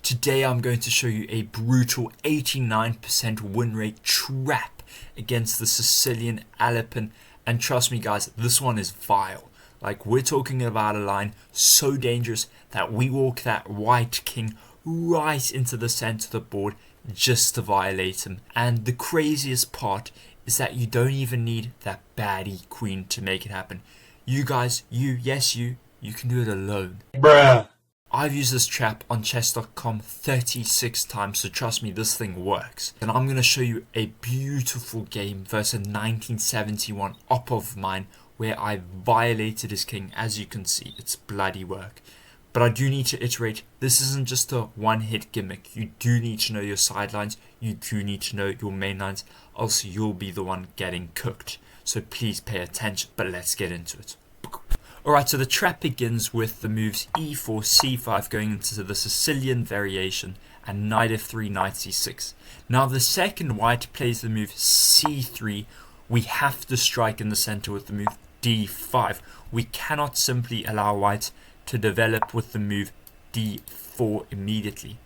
Today I'm going to show you a brutal 89% win rate trap against the Sicilian Alapin, and trust me guys, this one is vile. Like, we're talking about a line so dangerous that we walk that white king right into the center of the board just to violate him. And the craziest part is that you don't even need that baddie queen to make it happen. You guys, you can do it alone. Bruh. I've used this trap on chess.com 36 times, so trust me, this thing works. And I'm going to show you a beautiful game versus a 1971 op of mine where I violated his king. As you can see, it's bloody work. But I do need to iterate, this isn't just a one-hit gimmick. You do need to know your sidelines, you do need to know your main lines, else you'll be the one getting cooked. So please pay attention, but let's get into it. Alright, so the trap begins with the moves e4, c5 going into the Sicilian variation and knight f3, knight c6. Now the second white plays the move c3, we have to strike in the center with the move d5. We cannot simply allow white to develop with the move d4 immediately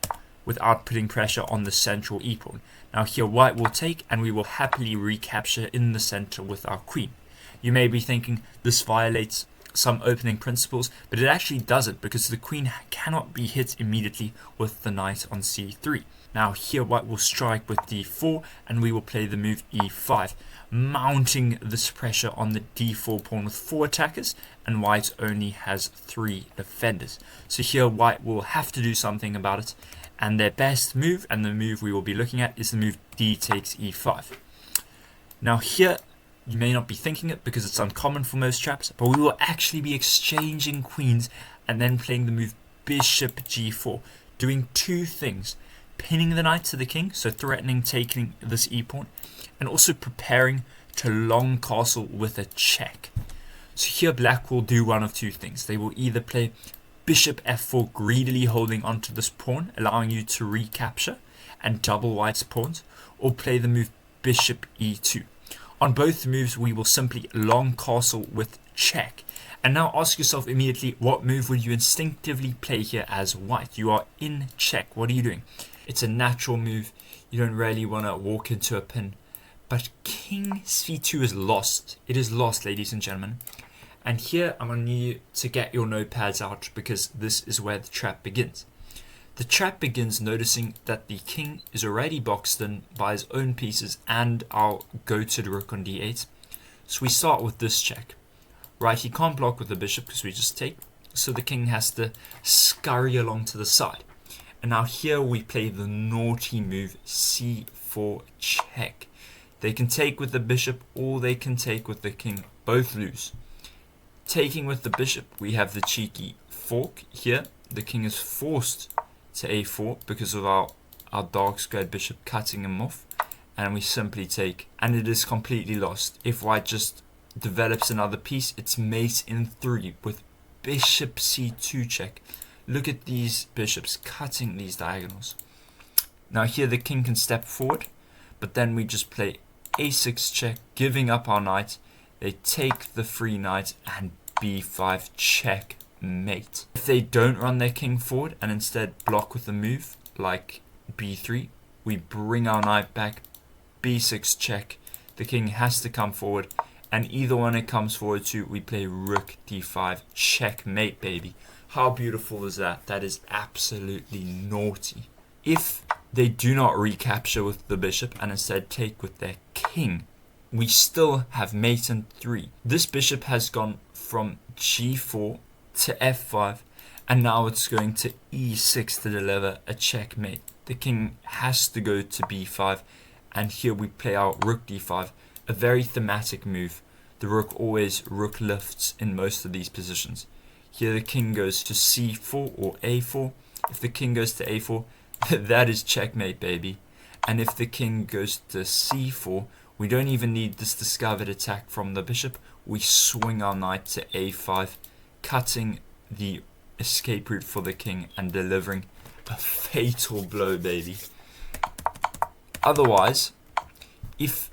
without putting pressure on the central e-pawn. Now here white will take and we will happily recapture in the center with our queen. You may be thinking this violates some opening principles, but it actually doesn't, because the queen cannot be hit immediately with the knight on c3. Now here white will strike with d4 and we will play the move e5, mounting this pressure on the d4 pawn with 4 attackers, and white only has 3 defenders. So here white will have to do something about it, and their best move, and the move we will be looking at, is the move d takes e5. Now here you may not be thinking it because it's uncommon for most traps, but we will actually be exchanging queens and then playing the move bishop g4, doing 2 things: pinning the knight to the king, so threatening taking this e-pawn, and also preparing to long castle with a check. So here black will do one of 2 things. They will either play bishop f4, greedily holding onto this pawn, allowing you to recapture and double white's pawns, or play the move bishop e2. On both moves, we will simply long castle with check. And now ask yourself immediately, what move would you instinctively play here as white? You are in check. What are you doing? It's a natural move. You don't really want to walk into a pin. But king c2 is lost. It is lost, ladies and gentlemen. And here I'm going to need you to get your notepads out, because this is where the trap begins. The trap begins noticing that the king is already boxed in by his own pieces, and I'll go to the rook on d8. So we start with this check. Right, he can't block with the bishop because we just take, so the king has to scurry along to the side. And now here we play the naughty move c4 check. They can take with the bishop or they can take with the king, both lose. Taking with the bishop, we have the cheeky fork here. The king is forced to a4 because of our dark squared bishop cutting him off, and we simply take, and it is completely lost. If white just develops another piece, it's mate in 3 with bishop c2 check. Look at these bishops cutting these diagonals. Now here the king can step forward, but then we just play a6 check, giving up our knight. They take the free knight and b5 check mate. If they don't run their king forward and instead block with a move like b3, we bring our knight back, b6 check. The king has to come forward, and either one it comes forward to, we play rook d5 checkmate, baby. How beautiful is that? That is absolutely naughty. If they do not recapture with the bishop and instead take with their king, we still have mate in 3. This bishop has gone from g4 to f5, and now it's going to e6 to deliver a checkmate. The king has to go to b5, and here we play our rook d5, a very thematic move. The rook always rook lifts in most of these positions. Here the king goes to c4 or a4. If the king goes to a4, that is checkmate, baby. And if the king goes to c4, we don't even need this discovered attack from the bishop. We swing our knight to a5, cutting the escape route for the king and delivering a fatal blow, baby. Otherwise, if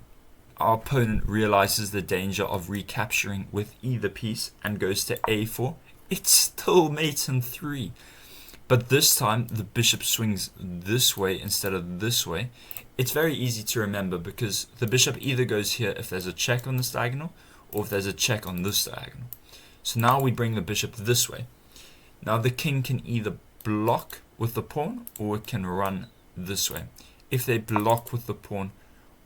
our opponent realizes the danger of recapturing with either piece and goes to a4, it's still mate in 3. But this time the bishop swings this way instead of this way. It's very easy to remember because the bishop either goes here if there's a check on this diagonal, or if there's a check on this diagonal. So now we bring the bishop this way. Now the king can either block with the pawn, or it can run this way. If they block with the pawn,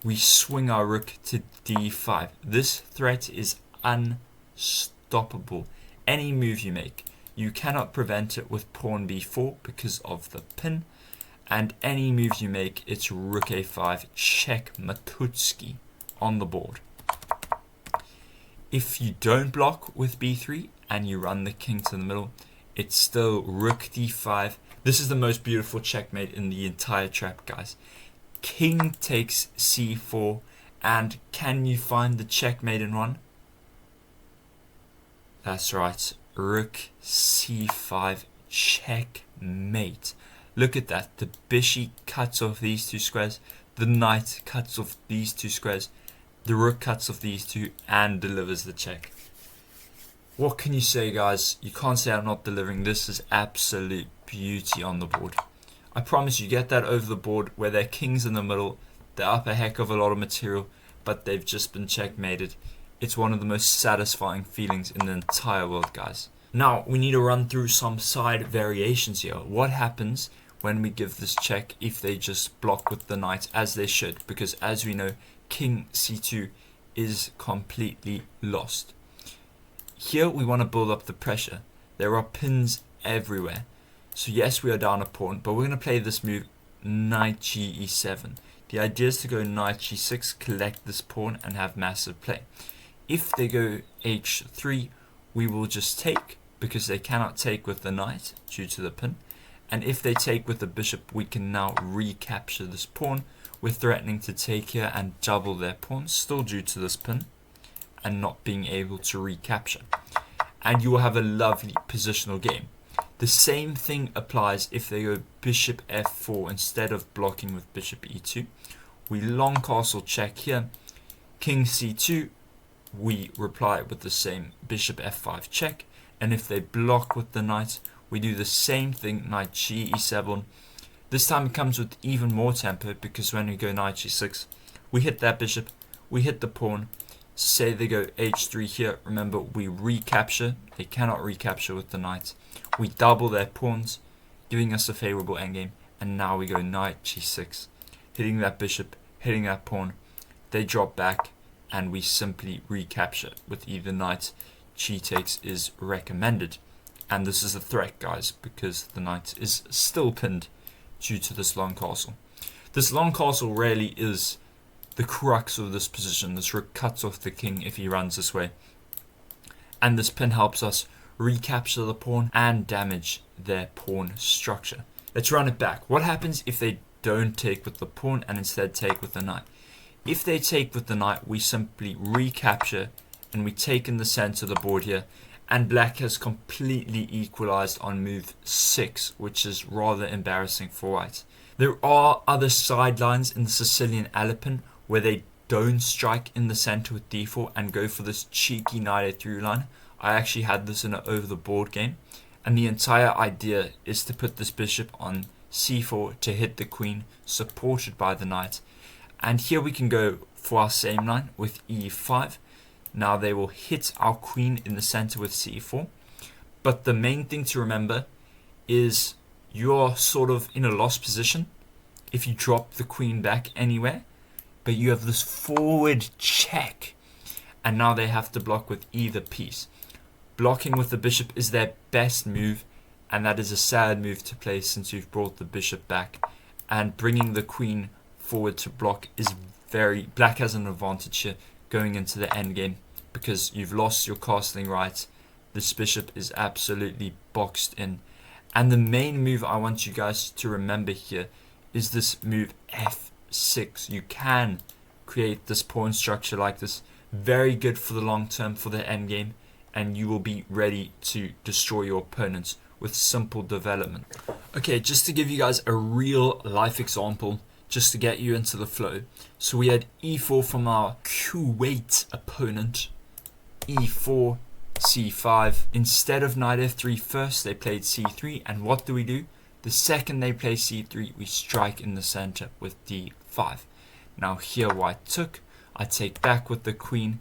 we swing our rook to d5. This threat is unstoppable. Any move you make, you cannot prevent it with pawn b4 because of the pin. And any moves you make, it's rook a5, check Matutski on the board. If you don't block with b3 and you run the king to the middle, it's still rook d5. This is the most beautiful checkmate in the entire trap, guys. King takes c4, and can you find the checkmate in one? That's right, rook c5, checkmate. Look at that, the bishop cuts off these two squares, the knight cuts off these two squares, the rook cuts off these two and delivers the check. What can you say, guys? You can't say I'm not delivering. This is absolute beauty on the board. I promise you, get that over the board where their king's in the middle, they're up a heck of a lot of material, but they've just been checkmated. It's one of the most satisfying feelings in the entire world, guys. Now, we need to run through some side variations here. What happens when we give this check if they just block with the knight, as they should? Because as we know, king c2 is completely lost. Here we want to build up the pressure. There are pins everywhere. So yes, we are down a pawn, but we're going to play this move knight ge7. The idea is to go knight g6, collect this pawn and have massive play. If they go h3, we will just take, because they cannot take with the knight due to the pin. And if they take with the bishop, we can now recapture this pawn. We're threatening to take here and double their pawns, still due to this pin, and not being able to recapture. And you will have a lovely positional game. The same thing applies if they go bishop f4 instead of blocking with bishop e2. We long castle check here, king c2, we reply with the same bishop f5 check, and if they block with the knight, we do the same thing, knight ge7. This time it comes with even more tempo, because when we go knight g6, we hit that bishop, we hit the pawn. Say they go h3 here, remember we recapture, they cannot recapture with the knight. We double their pawns, giving us a favorable endgame, and now we go knight g6, hitting that bishop, hitting that pawn. They drop back, and we simply recapture with either knight. G takes is recommended, and this is a threat, guys, because the knight is still pinned due to this long castle. This long castle really is the crux of this position. This rook cuts off the king if he runs this way, and this pin helps us recapture the pawn and damage their pawn structure. Let's run it back. What happens if they don't take with the pawn and instead take with the knight? If they take with the knight, we simply recapture, and we take in the center of the board here, and black has completely equalized on move 6, which is rather embarrassing for white. There are other sidelines in the Sicilian Alapin where they don't strike in the center with d4 and go for this cheeky knight a3 line. I actually had this in an over the board game, and the entire idea is to put this bishop on c4 to hit the queen, supported by the knight. And here we can go for our same line with e5. Now they will hit our queen in the center with c4. But the main thing to remember is you're sort of in a lost position if you drop the queen back anywhere, but you have this forward check, and now they have to block with either piece. Blocking with the bishop is their best move, and that is a sad move to play since you've brought the bishop back, and bringing the queen forward to block is black has an advantage here going into the endgame, because you've lost your castling right. This bishop is absolutely boxed in. And the main move I want you guys to remember here is this move f6. You can create this pawn structure like this, very good for the long term, for the endgame, and you will be ready to destroy your opponents with simple development. Okay, just to give you guys a real life example, just to get you into the flow. So we had e4 from our Kuwait opponent, e4, c5. Instead of knight f3 first, they played c3, and what do? The second they play c3, we strike in the center with d5. Now here white took, I take back with the queen,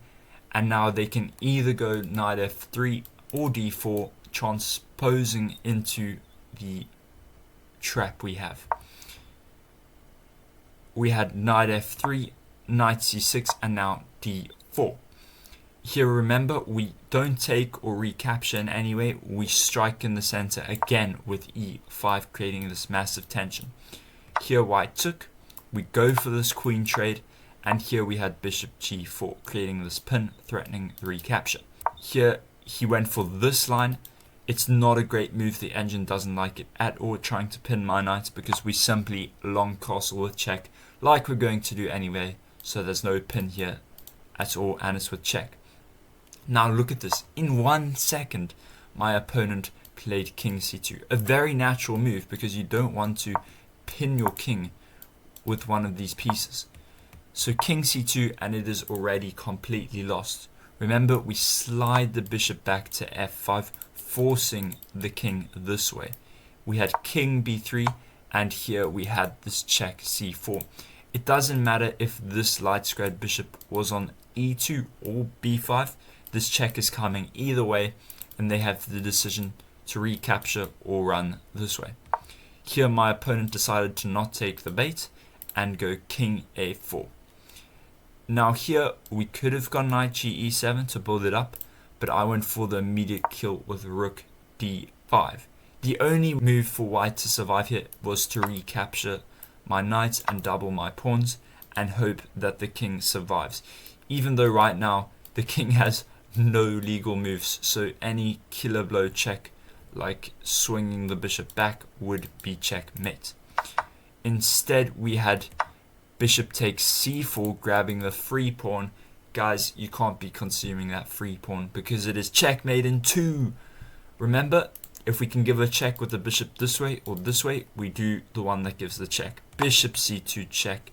and now they can either go knight f3 or d4, transposing into the trap we have. We had knight f3, knight c6, and now d4. Here remember, we don't take or recapture in any way, we strike in the center again with e5, creating this massive tension. Here white took, we go for this queen trade, and here we had bishop g4, creating this pin, threatening the recapture. Here he went for this line. It's not a great move, the engine doesn't like it at all, trying to pin my knight, because we simply long castle with check, like we're going to do anyway, so there's no pin here at all, and it's with check. Now look at this, in 1 second my opponent played king c2, a very natural move because you don't want to pin your king with one of these pieces. So king c2, and it is already completely lost. Remember, we slide the bishop back to f5, forcing the king this way. We had king b3, and here we had this check c4. It doesn't matter if this light squared bishop was on e2 or b5, this check is coming either way, and they have the decision to recapture or run this way. Here my opponent decided to not take the bait and go king a4. Now here we could have gone knight ge7 to build it up, but I went for the immediate kill with rook d5. The only move for white to survive here was to recapture my knights and double my pawns and hope that the king survives. Even though right now the king has no legal moves, so any killer blow check like swinging the bishop back would be checkmate. Instead we had bishop takes c4, grabbing the free pawn. Guys, you can't be consuming that free pawn because it is checkmate in 2. Remember, if we can give a check with the bishop this way or this way, we do the one that gives the check. Bishop c2 check,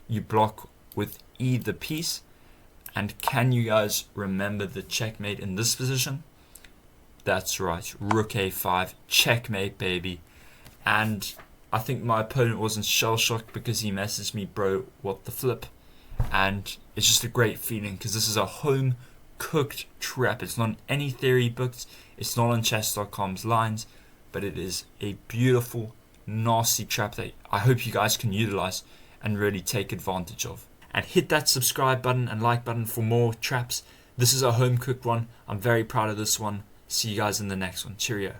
you block with either piece. And can you guys remember the checkmate in this position? That's right, rook a5, checkmate baby. And I think my opponent wasn't shell shocked because he messaged me, bro, what the flip? And it's just a great feeling because this is a home cooked trap. It's not in any theory books, it's not on chess.com's lines, but it is a beautiful, nasty trap that I hope you guys can utilize and really take advantage of. And hit that subscribe button and like button for more traps. This is a home cooked one. I'm very proud of this one. See you guys in the next one. Cheerio.